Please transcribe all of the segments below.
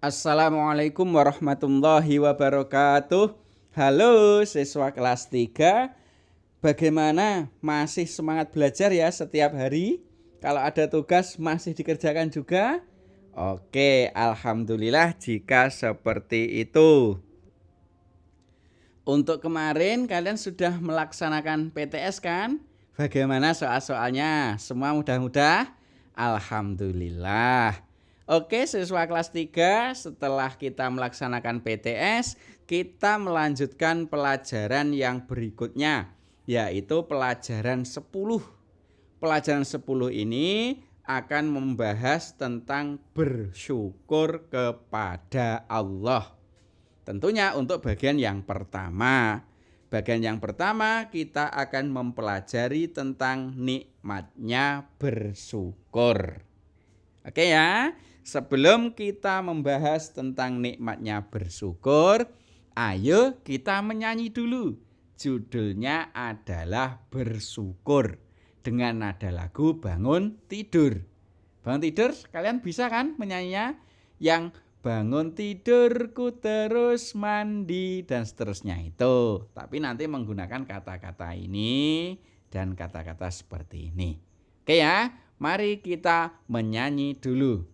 Assalamualaikum warahmatullahi wabarakatuh. Halo siswa kelas 3. Bagaimana? Masih semangat belajar ya setiap hari? Kalau ada tugas masih dikerjakan juga? Oke, alhamdulillah jika seperti itu. Untuk kemarin kalian sudah melaksanakan PTS kan? Bagaimana soal-soalnya? Semua mudah-mudah? Alhamdulillah. Oke, siswa kelas 3, setelah kita melaksanakan PTS, kita melanjutkan pelajaran yang berikutnya, yaitu pelajaran 10. Pelajaran 10 ini akan membahas tentang bersyukur kepada Allah. Tentunya untuk bagian yang pertama. Bagian yang pertama kita akan mempelajari tentang nikmatnya bersyukur. Oke ya, sebelum kita membahas tentang nikmatnya bersyukur, ayo kita menyanyi dulu. Judulnya adalah Bersyukur dengan nada lagu Bangun Tidur. Bangun tidur, kalian bisa kan menyanyinya? Yang bangun tidurku terus mandi dan seterusnya itu. Tapi nanti menggunakan kata-kata ini dan kata-kata seperti ini. Oke ya, mari kita menyanyi dulu.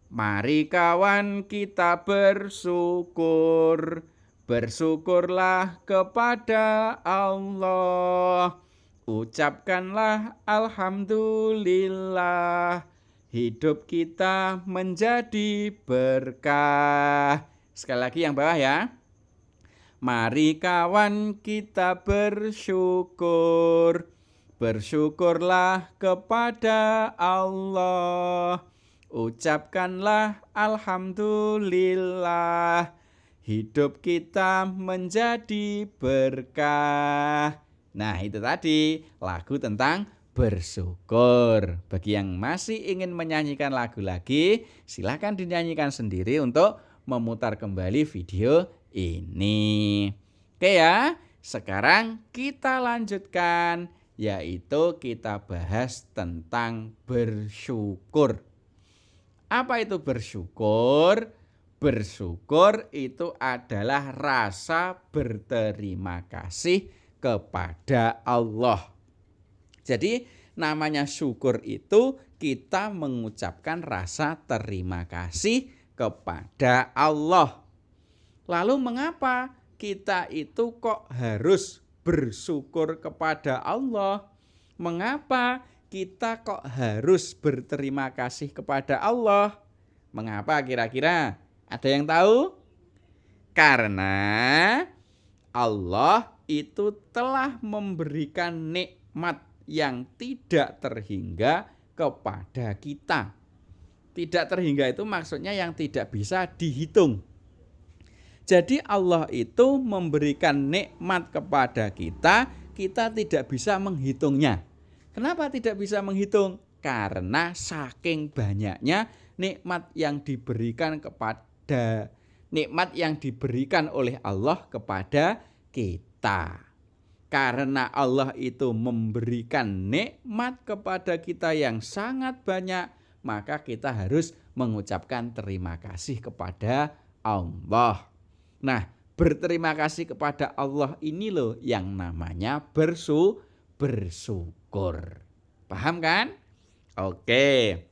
Mari kawan kita bersyukur. Bersyukurlah kepada Allah. Ucapkanlah alhamdulillah. Hidup kita menjadi berkah. Sekali lagi yang bawah ya. Mari kawan kita bersyukur. Bersyukurlah kepada Allah. Ucapkanlah alhamdulillah. Hidup kita menjadi berkah. Nah, itu tadi lagu tentang bersyukur. Bagi yang masih ingin menyanyikan lagu lagi, silahkan dinyanyikan sendiri untuk memutar kembali video ini. Oke ya, sekarang kita lanjutkan, yaitu kita bahas tentang bersyukur. Apa itu bersyukur? Bersyukur itu adalah rasa berterima kasih kepada Allah. Jadi namanya syukur itu kita mengucapkan rasa terima kasih kepada Allah. Lalu mengapa kita itu kok harus bersyukur kepada Allah? Mengapa kita kok harus berterima kasih kepada Allah? Mengapa kira-kira? Ada yang tahu? Karena Allah itu telah memberikan nikmat yang tidak terhingga kepada kita. Tidak terhingga itu maksudnya yang tidak bisa dihitung. Jadi Allah itu memberikan nikmat kepada kita, kita tidak bisa menghitungnya. Kenapa tidak bisa menghitung? Karena saking banyaknya nikmat yang diberikan oleh Allah kepada kita. Karena Allah itu memberikan nikmat kepada kita yang sangat banyak, maka kita harus mengucapkan terima kasih kepada Allah. Nah, berterima kasih kepada Allah ini loh yang namanya bersyukur. Paham kan? Oke.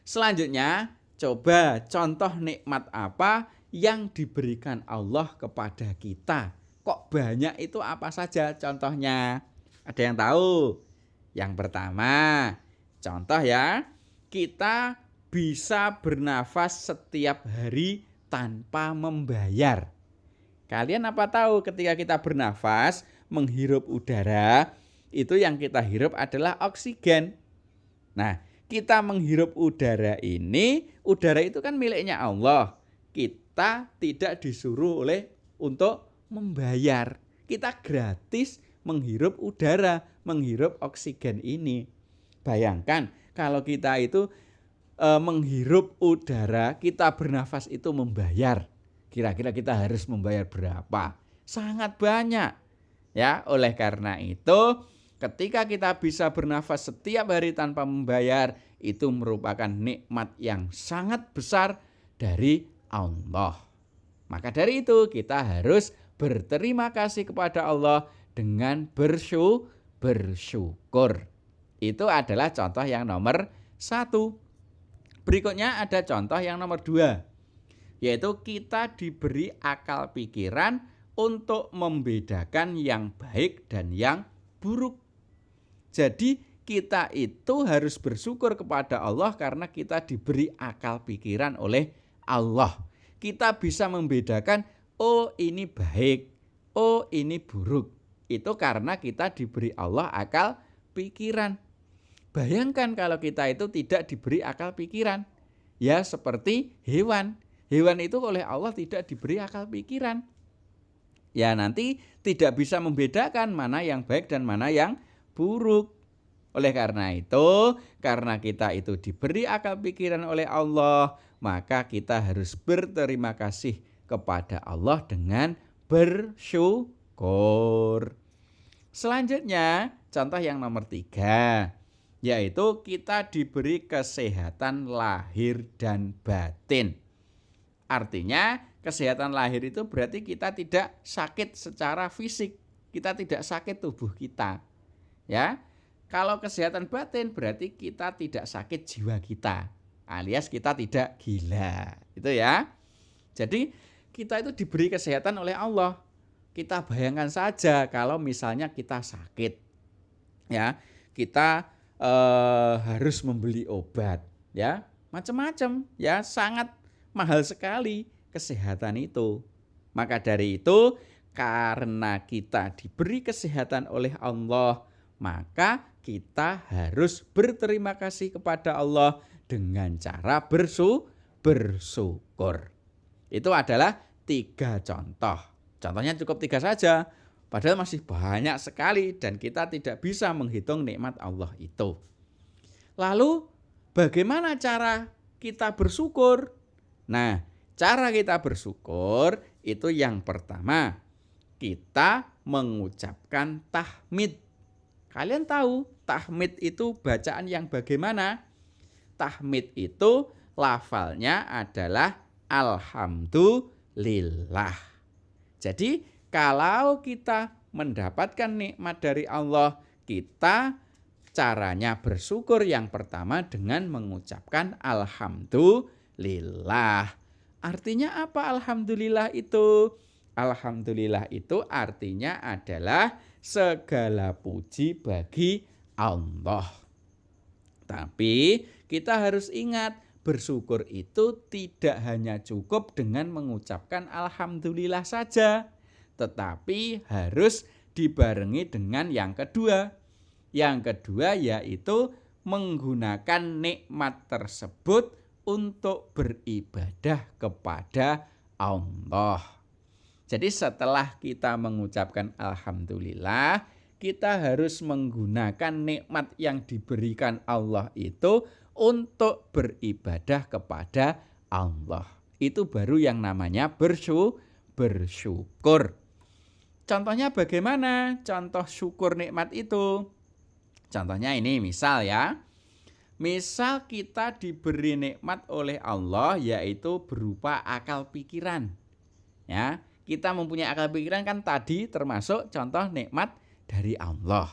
Selanjutnya, coba contoh nikmat apa yang diberikan Allah kepada kita. Kok banyak itu apa saja contohnya? Ada yang tahu? Yang pertama, contoh ya, kita bisa bernafas setiap hari tanpa membayar. Kalian apa tahu ketika kita bernafas, menghirup udara, itu yang kita hirup adalah oksigen. Nah, kita menghirup udara itu kan miliknya Allah. Kita tidak disuruh untuk membayar. Kita gratis menghirup udara, menghirup oksigen ini. Bayangkan kalau kita itu menghirup udara, kita bernafas itu membayar. Kira-kira kita harus membayar berapa? Sangat banyak. Ya, oleh karena itu, ketika kita bisa bernafas setiap hari tanpa membayar, itu merupakan nikmat yang sangat besar dari Allah. Maka dari itu kita harus berterima kasih kepada Allah dengan bersyukur. Itu adalah contoh yang nomor 1. Berikutnya ada contoh yang nomor 2, yaitu kita diberi akal pikiran untuk membedakan yang baik dan yang buruk. Jadi kita itu harus bersyukur kepada Allah karena kita diberi akal pikiran oleh Allah. Kita bisa membedakan, oh ini baik, oh ini buruk. Itu karena kita diberi Allah akal pikiran. Bayangkan kalau kita itu tidak diberi akal pikiran. Ya seperti hewan. Hewan itu oleh Allah tidak diberi akal pikiran. Ya nanti tidak bisa membedakan mana yang baik dan mana yang buruk. Oleh karena itu, karena kita itu diberi akal pikiran oleh Allah, maka kita harus berterima kasih kepada Allah dengan bersyukur. Selanjutnya, contoh yang nomor 3, yaitu kita diberi kesehatan lahir dan batin. Artinya, kesehatan lahir itu berarti kita tidak sakit secara fisik, kita tidak sakit tubuh kita. Ya. Kalau kesehatan batin berarti kita tidak sakit jiwa kita, alias kita tidak gila. Itu ya. Jadi kita itu diberi kesehatan oleh Allah. Kita bayangkan saja kalau misalnya kita sakit. Ya, kita harus membeli obat, ya. Macam-macam, ya, sangat mahal sekali kesehatan itu. Maka dari itu, karena kita diberi kesehatan oleh Allah, maka kita harus berterima kasih kepada Allah dengan cara bersyukur. Itu adalah 3 contoh. Contohnya cukup 3 saja, padahal masih banyak sekali dan kita tidak bisa menghitung nikmat Allah itu. Lalu bagaimana cara kita bersyukur? Nah, cara kita bersyukur itu yang pertama, kita mengucapkan tahmid. Kalian tahu tahmid itu bacaan yang bagaimana? Tahmid itu lafalnya adalah alhamdulillah. Jadi kalau kita mendapatkan nikmat dari Allah, kita caranya bersyukur yang pertama dengan mengucapkan alhamdulillah. Artinya apa alhamdulillah itu? Alhamdulillah itu artinya adalah segala puji bagi Allah. Tapi kita harus ingat, bersyukur itu tidak hanya cukup dengan mengucapkan alhamdulillah saja, tetapi harus dibarengi dengan yang kedua. Yang kedua yaitu menggunakan nikmat tersebut untuk beribadah kepada Allah. Jadi setelah kita mengucapkan alhamdulillah, kita harus menggunakan nikmat yang diberikan Allah itu untuk beribadah kepada Allah. Itu baru yang namanya bersyukur. Contohnya bagaimana? Contoh syukur nikmat itu. Contohnya ini misal ya. Misal kita diberi nikmat oleh Allah yaitu berupa akal pikiran. Ya. Kita mempunyai akal pikiran kan tadi termasuk contoh nikmat dari Allah.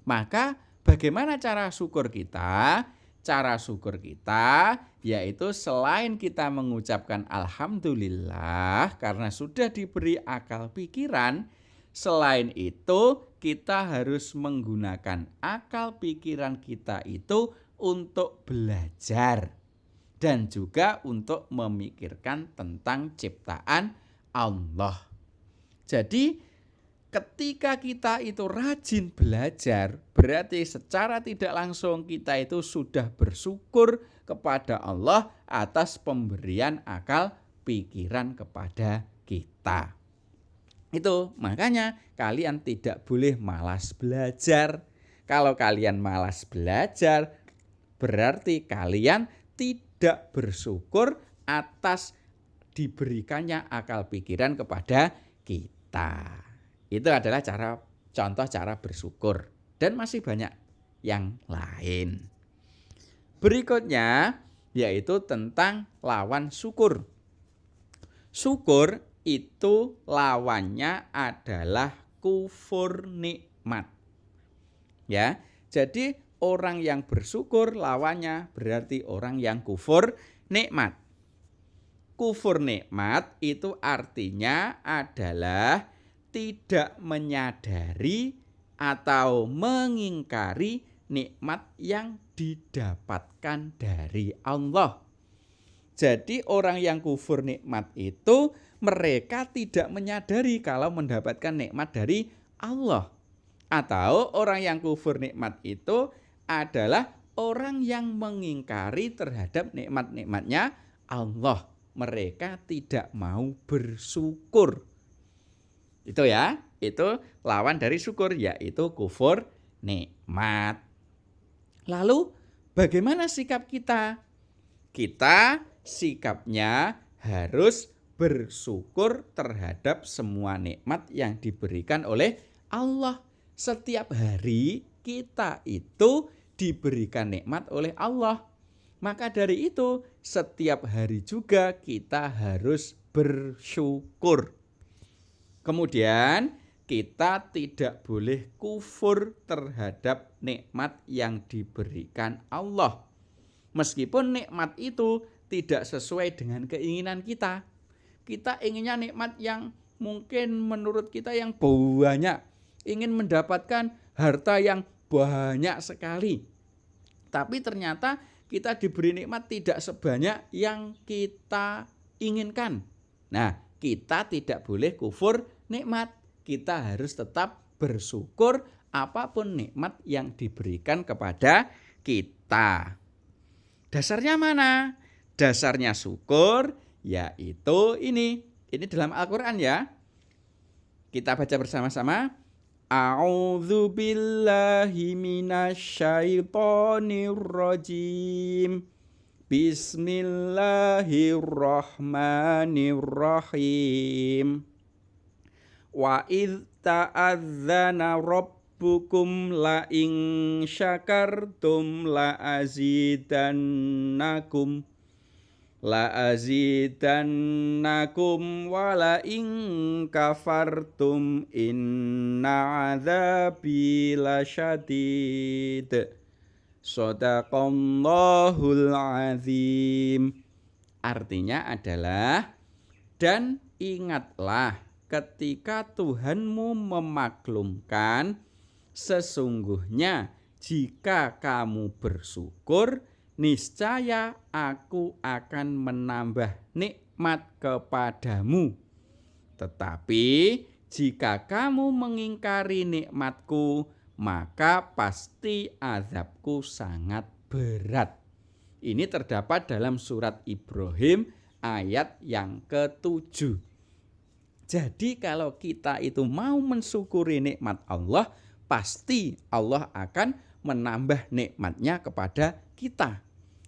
Maka bagaimana cara syukur kita? Cara syukur kita yaitu selain kita mengucapkan alhamdulillah karena sudah diberi akal pikiran, selain itu kita harus menggunakan akal pikiran kita itu untuk belajar dan juga untuk memikirkan tentang ciptaan Allah. Jadi ketika kita itu rajin belajar, berarti secara tidak langsung kita itu sudah bersyukur kepada Allah atas pemberian akal pikiran kepada kita. Itu makanya kalian tidak boleh malas belajar. Kalau kalian malas belajar, berarti kalian tidak bersyukur atas diberikannya akal pikiran kepada kita. Itu adalah contoh cara bersyukur dan masih banyak yang lain. Berikutnya yaitu tentang lawan syukur. Syukur itu lawannya adalah kufur nikmat. Ya, jadi orang yang bersyukur lawannya berarti orang yang kufur nikmat. Kufur nikmat itu artinya adalah tidak menyadari atau mengingkari nikmat yang didapatkan dari Allah. Jadi orang yang kufur nikmat itu mereka tidak menyadari kalau mendapatkan nikmat dari Allah. Atau orang yang kufur nikmat itu adalah orang yang mengingkari terhadap nikmat-nikmatnya Allah. Mereka tidak mau bersyukur. Itu ya, itu lawan dari syukur, yaitu kufur nikmat. Lalu bagaimana sikap kita? Kita sikapnya harus bersyukur terhadap semua nikmat yang diberikan oleh Allah. Setiap hari kita itu diberikan nikmat oleh Allah. Maka dari itu setiap hari juga kita harus bersyukur. Kemudian kita tidak boleh kufur terhadap nikmat yang diberikan Allah. Meskipun nikmat itu tidak sesuai dengan keinginan kita. Kita inginnya nikmat yang mungkin menurut kita yang banyak. Ingin mendapatkan harta yang banyak sekali. Tapi ternyata kita diberi nikmat tidak sebanyak yang kita inginkan. Nah, kita tidak boleh kufur nikmat. Kita harus tetap bersyukur apapun nikmat yang diberikan kepada kita. Dasarnya mana? Dasarnya syukur yaitu ini. Ini dalam Al-Quran ya. Kita baca bersama-sama. A'udzu billahi minasyaitonir rajim. Bismillahirrahmanirrahim. Wa idz ta'adzana rabbukum la in syakartum la azidannakum wa la in kafartum inna adzabi lasyadid. Shadaqallahul azim. Artinya adalah, dan ingatlah ketika Tuhanmu memaklumkan, sesungguhnya jika kamu bersyukur, niscaya aku akan menambah nikmat kepadamu. Tetapi jika kamu mengingkari nikmatku, maka pasti azabku sangat berat. Ini terdapat dalam surat Ibrahim ayat yang ke-7. Jadi kalau kita itu mau mensyukuri nikmat Allah, pasti Allah akan menambah nikmatnya kepada kita.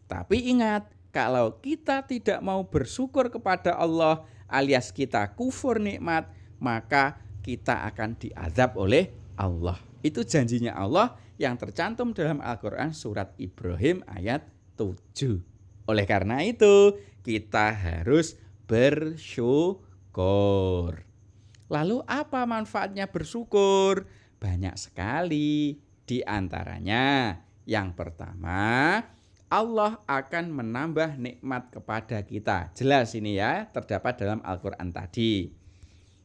Tapi ingat, kalau kita tidak mau bersyukur kepada Allah alias kita kufur nikmat, maka kita akan diazab oleh Allah. Itu janjinya Allah yang tercantum dalam Al-Quran surat Ibrahim ayat 7. Oleh karena itu, kita harus bersyukur. Lalu apa manfaatnya bersyukur? Banyak sekali. Di antaranya, yang pertama, Allah akan menambah nikmat kepada kita. Jelas ini ya, terdapat dalam Al-Quran tadi.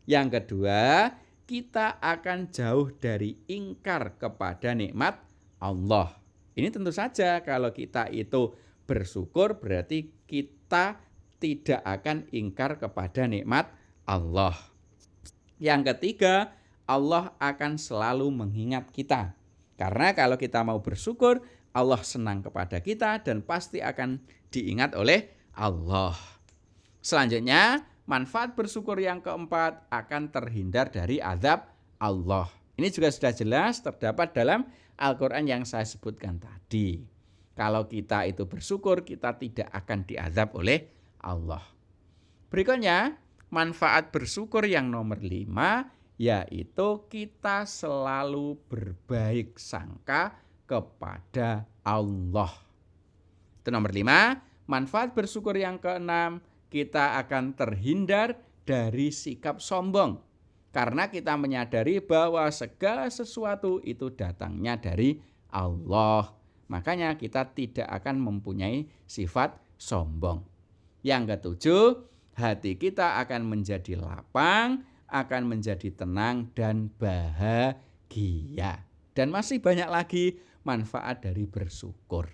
Yang kedua, kita akan jauh dari ingkar kepada nikmat Allah. Ini tentu saja kalau kita itu bersyukur berarti kita tidak akan ingkar kepada nikmat Allah. Yang ketiga, Allah akan selalu mengingat kita. Karena kalau kita mau bersyukur, Allah senang kepada kita dan pasti akan diingat oleh Allah. Selanjutnya, manfaat bersyukur yang keempat akan terhindar dari azab Allah. Ini juga sudah jelas terdapat dalam Al-Quran yang saya sebutkan tadi. Kalau kita itu bersyukur, kita tidak akan diazab oleh Allah. Berikutnya, manfaat bersyukur yang nomor 5, yaitu kita selalu berbaik sangka kepada Allah. Itu nomor 5, Manfaat bersyukur yang keenam, kita akan terhindar dari sikap sombong. Karena kita menyadari bahwa segala sesuatu itu datangnya dari Allah. Makanya kita tidak akan mempunyai sifat sombong. Yang ketujuh, hati kita akan menjadi lapang, akan menjadi tenang dan bahagia. Dan masih banyak lagi manfaat dari bersyukur.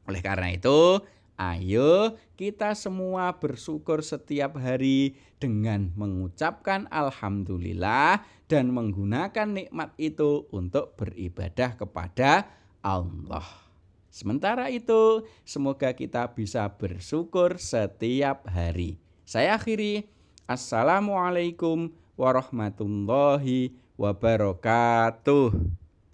Oleh karena itu, ayo kita semua bersyukur setiap hari dengan mengucapkan alhamdulillah dan menggunakan nikmat itu untuk beribadah kepada Allah. Sementara itu, semoga kita bisa bersyukur setiap hari. Saya akhiri. Assalamualaikum warahmatullahi wabarakatuh.